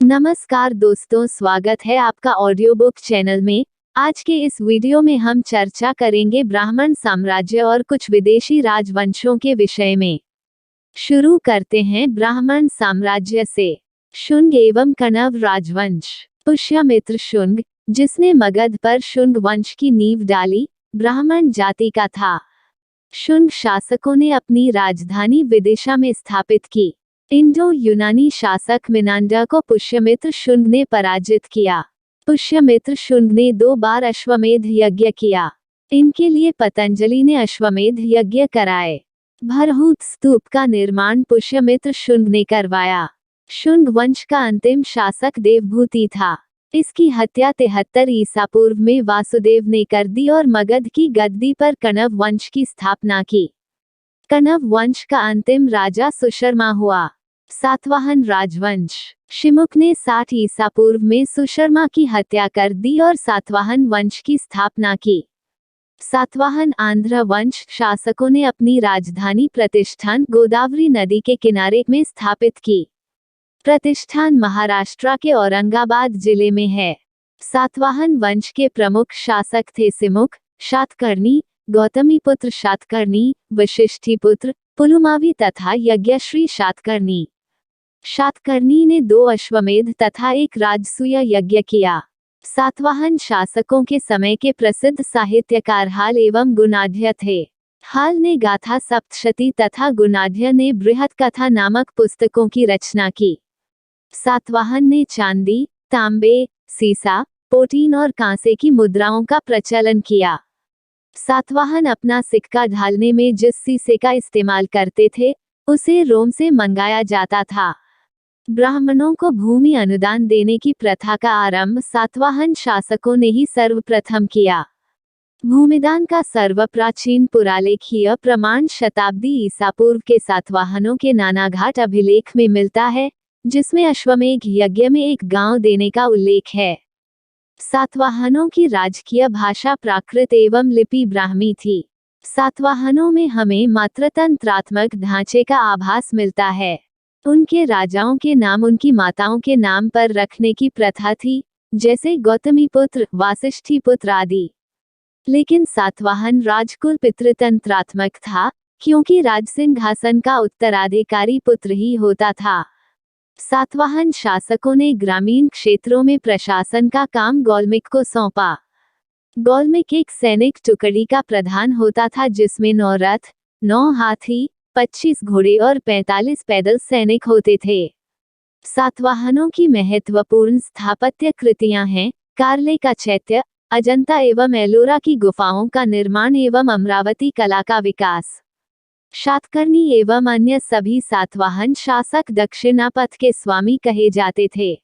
नमस्कार दोस्तों, स्वागत है आपका ऑडियो बुक चैनल में। आज के इस वीडियो में हम चर्चा करेंगे ब्राह्मण साम्राज्य और कुछ विदेशी राजवंशों के विषय में। शुरू करते हैं ब्राह्मण साम्राज्य से। शुंग एवं कण्व राजवंश। पुष्यमित्र शुंग, जिसने मगध पर शुंग वंश की नींव डाली, ब्राह्मण जाति का था। शुंग शासकों ने अपनी राजधानी विदिशा में स्थापित की। इंडो यूनानी शासक मिनांडर को पुष्यमित्र शुंग ने पराजित किया। पुष्यमित्र शुंग ने 2 बार अश्वमेध यज्ञ किया। इनके लिए पतंजलि ने अश्वमेध यज्ञ कराए। भरहूत स्तूप का निर्माण पुष्यमित्र शुंग ने करवाया। शुंग वंश का अंतिम शासक देवभूति था। इसकी हत्या 73 ईसा पूर्व में वासुदेव ने कर दी और मगध की गद्दी पर कण्व वंश की स्थापना की। कण्व वंश का अंतिम राजा सुशर्मा हुआ। सातवाहन राजवंश। शिमुक ने 60 ईसा पूर्व में सुशर्मा की हत्या कर दी और सातवाहन वंश की स्थापना की। सातवाहन आंध्र वंश शासकों ने अपनी राजधानी प्रतिष्ठान गोदावरी नदी के किनारे में स्थापित की। प्रतिष्ठान महाराष्ट्र के औरंगाबाद जिले में है। सातवाहन वंश के प्रमुख शासक थे सिमुक, शातकर्णी, गौतमीपुत्र शातकर्णी, वशिष्ठीपुत्र, पुलुमावी तथा यज्ञश्री शातकर्णी। शातकर्णी ने 2 अश्वमेध तथा 1 राजसूय यज्ञ किया। सातवाहन शासकों के समय के प्रसिद्ध साहित्यकार हाल एवं गुणाढ्य थे। हाल ने गाथा सप्तशती तथा गुणाढ्य ने बृहत कथा नामक पुस्तकों की रचना की। सातवाहन ने चांदी, तांबे, सीसा, पोटीन और कांसे की मुद्राओं का प्रचलन किया। सातवाहन अपना सिक्का ढालने में जिस सीसे का इस्तेमाल करते थे, उसे रोम से मंगाया जाता था। ब्राह्मणों को भूमि अनुदान देने की प्रथा का आरंभ सातवाहन शासकों ने ही सर्वप्रथम किया। भूमिदान का सर्वप्राचीन पुरालेखीय प्रमाण शताब्दी ईसा पूर्व के सातवाहनों के नानाघाट अभिलेख में मिलता है, जिसमें अश्वमेध यज्ञ में एक गांव देने का उल्लेख है। सातवाहनों की राजकीय भाषा प्राकृत एवं लिपि ब्राह्मी थी। सातवाहनों में हमें मात्रतंत्रात्मक ढांचे का आभास मिलता है। उनके राजाओं के नाम उनकी माताओं के नाम पर रखने की प्रथा थी, जैसे गौतमीपुत्र, वासिष्ठीपुत्र आदि। लेकिन सातवाहन राजकुल पितृतंत्रात्मक था, क्योंकि राजसिंहासन का उत्तराधिकारी पुत्र ही होता था। सातवाहन शासकों ने ग्रामीण क्षेत्रों में प्रशासन का काम गौलमिक को सौंपा। गौलमिक एक सैनिक टुकड़ी का प्रधान होता था, जिसमें 9 रथ, 9 हाथी, 25 घोड़े और 45 पैदल सैनिक होते थे। सातवाहनों की महत्वपूर्ण स्थापत्य कृतियां हैं कार्ले का चैत्य, अजंता एवं एलोरा की गुफाओं का निर्माण एवं अमरावती कला का विकास। शातकर्णी एवं अन्य सभी सातवाहन शासक दक्षिणापथ के स्वामी कहे जाते थे।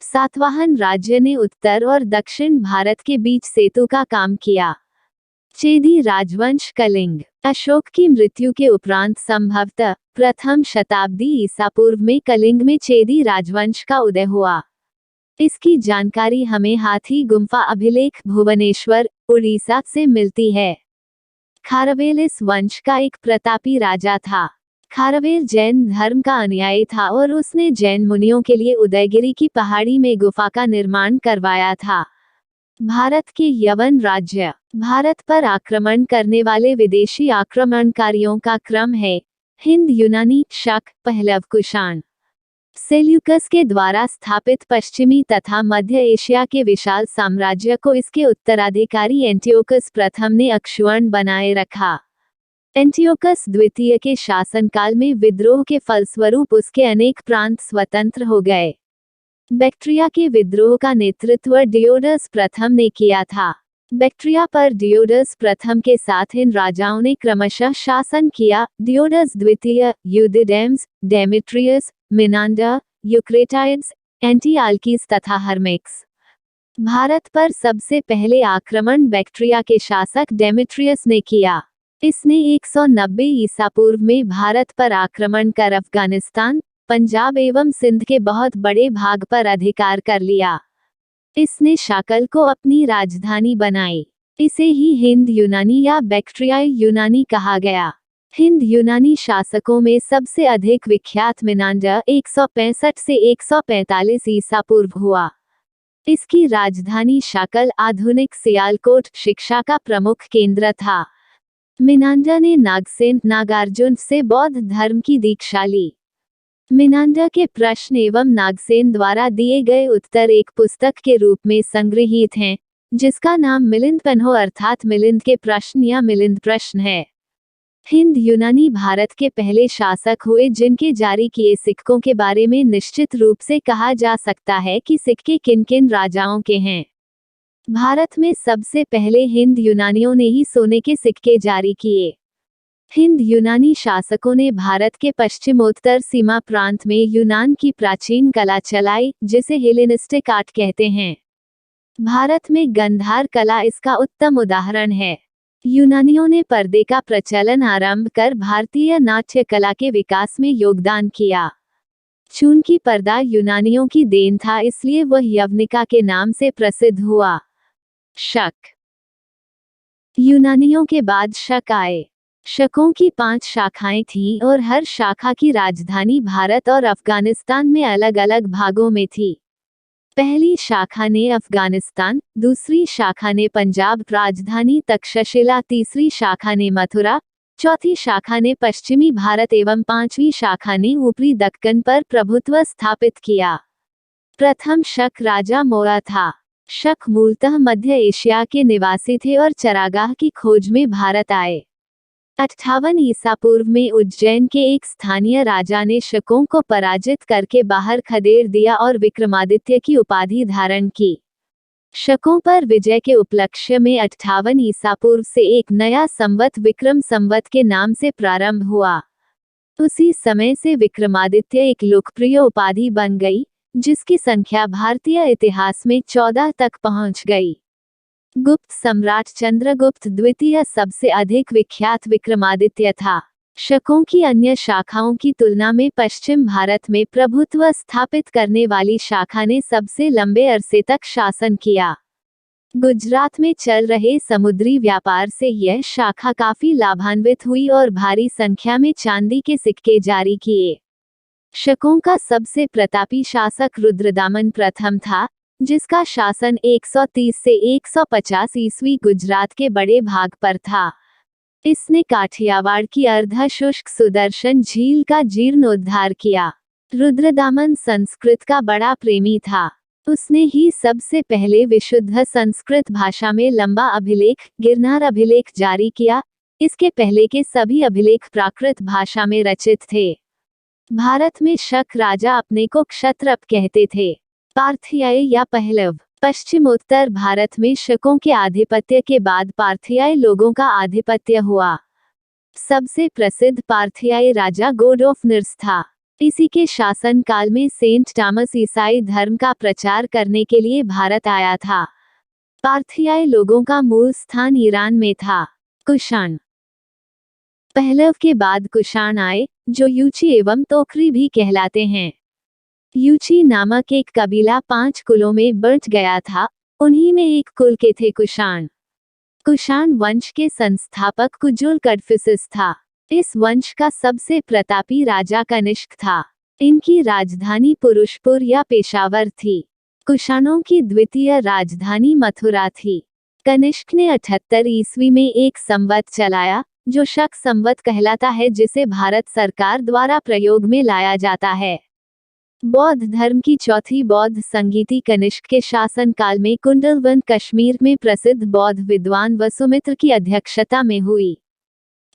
सातवाहन राज्य ने उत्तर और दक्षिण भारत के बीच सेतु का काम किया। चेदी राजवंश कलिंग। अशोक की मृत्यु के उपरांत संभवतः प्रथम शताब्दी ईसा पूर्व में कलिंग में चेदी राजवंश का उदय हुआ। इसकी जानकारी हमें हाथी गुम्फा अभिलेख भुवनेश्वर, उड़ीसा से मिलती है। खारवेल इस वंश का एक प्रतापी राजा था। खारवेल जैन धर्म का अनुयायी था और उसने जैन मुनियों के लिए उदयगिरी की पहाड़ी में गुफा का निर्माण करवाया था। भारत के यवन राज्य। भारत पर आक्रमण करने वाले विदेशी आक्रमणकारियों का क्रम है: हिंद यूनानी, शक, पहलव कुषाण। सेल्यूकस के द्वारा स्थापित पश्चिमी तथा मध्य एशिया के विशाल साम्राज्य को इसके उत्तराधिकारी एंटियोकस प्रथम ने अक्षुण्ण बनाए रखा। एंटियोकस द्वितीय के शासनकाल में विद्रोह के फलस्वरूप उसके अनेक प्रांत स्वतंत्र हो गए। बैक्ट्रिया के विद्रोह का नेतृत्व डियोडस प्रथम ने किया था। बैक्ट्रिया पर डियोडस प्रथम के साथ इन राजाओं ने क्रमशः शासन किया: डियोडस द्वितीय, यूथिडेमस, डेमेट्रियस, मिनांडर, यूक्रेटाइड्स, एंटीआल्कीस तथा हर्मेक्स। भारत पर सबसे पहले आक्रमण बैक्ट्रिया के शासक डेमेट्रियस ने किया। इसने 190 ईसा पूर्व में भारत पर आक्रमण कर अफगानिस्तान, पंजाब एवं सिंध के बहुत बड़े भाग पर अधिकार कर लिया। इसने शाकल को अपनी राजधानी बनाई। इसे ही हिंद यूनानी या बैक्ट्रियाई यूनानी कहा गया। हिंद यूनानी शासकों में सबसे अधिक विख्यात मिनांडर 165 से 145 ईसा पूर्व हुआ। इसकी राजधानी शाकल आधुनिक सियालकोट शिक्षा का प्रमुख केंद्र था। मिनांडर ने नागसेन नागार्जुन से बौद्ध धर्म की दीक्षा ली। मिनांडर के प्रश्न एवं नागसेन द्वारा दिए गए उत्तर एक पुस्तक के रूप में संग्रहीत हैं, जिसका नाम मिलिंद पेन्हो अर्थात मिलिंद के प्रश्न या मिलिंद प्रश्न है। हिंद यूनानी भारत के पहले शासक हुए जिनके जारी किए सिक्कों के बारे में निश्चित रूप से कहा जा सकता है कि सिक्के किन किन राजाओं के हैं। भारत में सबसे पहले हिंद यूनानियों ने ही सोने के सिक्के जारी किए। हिंद यूनानी शासकों ने भारत के पश्चिमोत्तर सीमा प्रांत में यूनान की प्राचीन कला चलाई, जिसे हेलेनिस्टिक आर्ट कहते हैं। भारत में गंधार कला इसका उत्तम उदाहरण है। यूनानियों ने पर्दे का प्रचलन आरंभ कर भारतीय नाट्य कला के विकास में योगदान किया। चूंकि पर्दा यूनानियों की देन था, इसलिए वह यवनिका के नाम से प्रसिद्ध हुआ। शक। यूनानियों के बाद शक आए। शकों की 5 शाखाएं थीं और हर शाखा की राजधानी भारत और अफगानिस्तान में अलग अलग भागों में थी। पहली शाखा ने अफगानिस्तान, दूसरी शाखा ने पंजाब राजधानी तक्षशिला, तीसरी शाखा ने मथुरा, चौथी शाखा ने पश्चिमी भारत एवं 5वीं शाखा ने ऊपरी दक्कन पर प्रभुत्व स्थापित किया। प्रथम शक राजा मोरा था। शक मूलतः मध्य एशिया के निवासी थे और चरागाह की खोज में भारत आए। 58 ईसा पूर्व में उज्जैन के एक स्थानीय राजा ने शकों को पराजित करके बाहर खदेड़ दिया और विक्रमादित्य की उपाधि धारण की। शकों पर विजय के उपलक्ष्य में 58 ईसा पूर्व से एक नया संवत विक्रम संवत के नाम से प्रारंभ हुआ। उसी समय से विक्रमादित्य एक लोकप्रिय उपाधि बन गई, जिसकी संख्या भारतीय इतिहास में 14 तक पहुंच गई। गुप्त सम्राट चंद्रगुप्त द्वितीय सबसे अधिक विख्यात विक्रमादित्य था। शकों की अन्य शाखाओं की तुलना में पश्चिम भारत में प्रभुत्व स्थापित करने वाली शाखा ने सबसे लंबे अरसे तक शासन किया। गुजरात में चल रहे समुद्री व्यापार से यह शाखा काफी लाभान्वित हुई और भारी संख्या में चांदी के सिक्के जारी किए। शकों का सबसे प्रतापी शासक रुद्रदामन प्रथम था, जिसका शासन 130 से 150 ईस्वी गुजरात के बड़े भाग पर था। इसने काठियावाड़ की अर्धशुष्क सुदर्शन झील का जीर्णोद्धार किया। रुद्रदामन संस्कृत का बड़ा प्रेमी था। उसने ही सबसे पहले विशुद्ध संस्कृत भाषा में लंबा अभिलेख गिरनार अभिलेख जारी किया। इसके पहले के सभी अभिलेख प्राकृत भाषा में रचित थे। भारत में शक राजा अपने को क्षत्रप कहते थे। पार्थियाई या पहलव। पश्चिमोत्तर भारत में शकों के आधिपत्य के बाद पार्थियाई लोगों का आधिपत्य हुआ। सबसे प्रसिद्ध पार्थियाई राजा गोड ऑफ निर्स था। इसी के शासन काल में सेंट टॉमस ईसाई धर्म का प्रचार करने के लिए भारत आया था। पार्थियाई लोगों का मूल स्थान ईरान में था। कुषाण। पहलव के बाद कुषाण आए, जो यूची एवं तोखरी भी कहलाते हैं। यूची नामक एक कबीला 5 कुलों में बंट गया था। उन्हीं में एक कुल के थे कुषाण। कुषाण वंश के संस्थापक कुजुल कडफिसिस था। इस वंश का सबसे प्रतापी राजा कनिष्क था। इनकी राजधानी पुरुषपुर या पेशावर थी। कुषाणों की द्वितीय राजधानी मथुरा थी। कनिष्क ने 78 ईस्वी में एक संवत चलाया, जो शक संवत कहलाता है, जिसे भारत सरकार द्वारा प्रयोग में लाया जाता है। बौद्ध धर्म की चौथी बौद्ध संगीति कनिष्क के शासन काल में कुंडलवन कश्मीर में प्रसिद्ध बौद्ध विद्वान वसुमित्र की अध्यक्षता में हुई।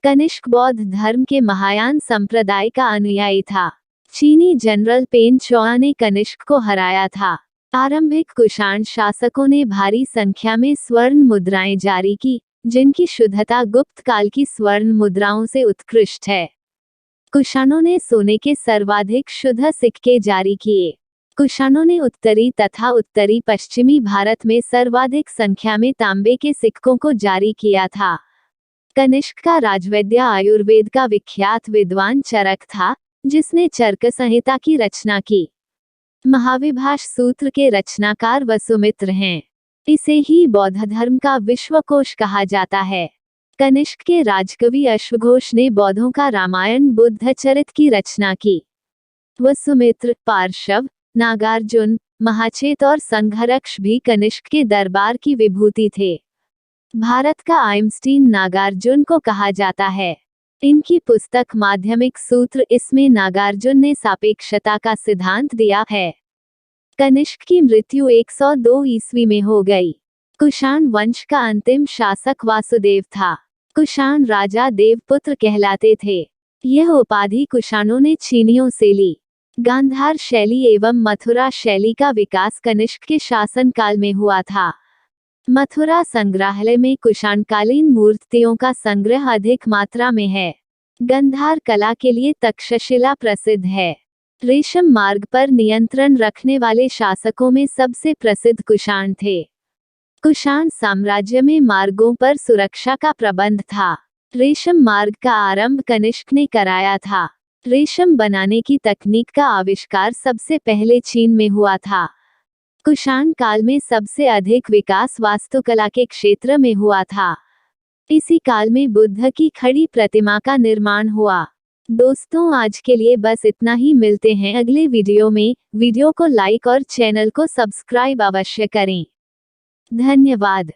कनिष्क बौद्ध धर्म के महायान संप्रदाय का अनुयायी था। चीनी जनरल पेन चौआ ने कनिष्क को हराया था। आरंभिक कुषाण शासकों ने भारी संख्या में स्वर्ण मुद्राएं जारी की, जिनकी शुद्धता गुप्त काल की स्वर्ण मुद्राओं से उत्कृष्ट है। कुषाणों ने सोने के सर्वाधिक शुद्ध सिक्के जारी किए। कुषाणों ने उत्तरी तथा उत्तरी पश्चिमी भारत में सर्वाधिक संख्या में तांबे के सिक्कों को जारी किया था। कनिष्क का राजवैद्य आयुर्वेद का विख्यात विद्वान चरक था, जिसने चरक संहिता की रचना की। महाविभाष सूत्र के रचनाकार वसुमित्र हैं। इसे ही बौद्ध धर्म का विश्वकोश कहा जाता है। कनिष्क के राजकवि अश्वघोष ने बौद्धों का रामायण बुद्धचरित की रचना की। वसुमित्र, पार्श्व, नागार्जुन, महाचेत और संघरक्ष भी कनिष्क के दरबार की विभूति थे। भारत का आइंस्टीन नागार्जुन को कहा जाता है। इनकी पुस्तक माध्यमिक सूत्र, इसमें नागार्जुन ने सापेक्षता का सिद्धांत दिया है। कनिष्क की मृत्यु 102 ईस्वी में हो गई। कुषाण वंश का अंतिम शासक वासुदेव था। कुषाण राजा देवपुत्र कहलाते थे। यह उपाधि कुषाणों ने चीनियों से ली। गांधार शैली एवं मथुरा शैली का विकास कनिष्क के शासनकाल में हुआ था। मथुरा संग्रहालय में कुषाणकालीन मूर्तियों का संग्रह अधिक मात्रा में है। गांधार कला के लिए तक्षशिला प्रसिद्ध है। रेशम मार्ग पर नियंत्रण रखने वाले शासकों में सबसे प्रसिद्ध कुषाण थे। कुषाण साम्राज्य में मार्गों पर सुरक्षा का प्रबंध था। रेशम मार्ग का आरंभ कनिष्क ने कराया था। रेशम बनाने की तकनीक का आविष्कार सबसे पहले चीन में हुआ था। कुषाण काल में सबसे अधिक विकास वास्तुकला के क्षेत्र में हुआ था। इसी काल में बुद्ध की खड़ी प्रतिमा का निर्माण हुआ। दोस्तों, आज के लिए बस इतना ही। मिलते हैं अगले वीडियो में। वीडियो को लाइक और चैनल को सब्सक्राइब अवश्य करें। धन्यवाद।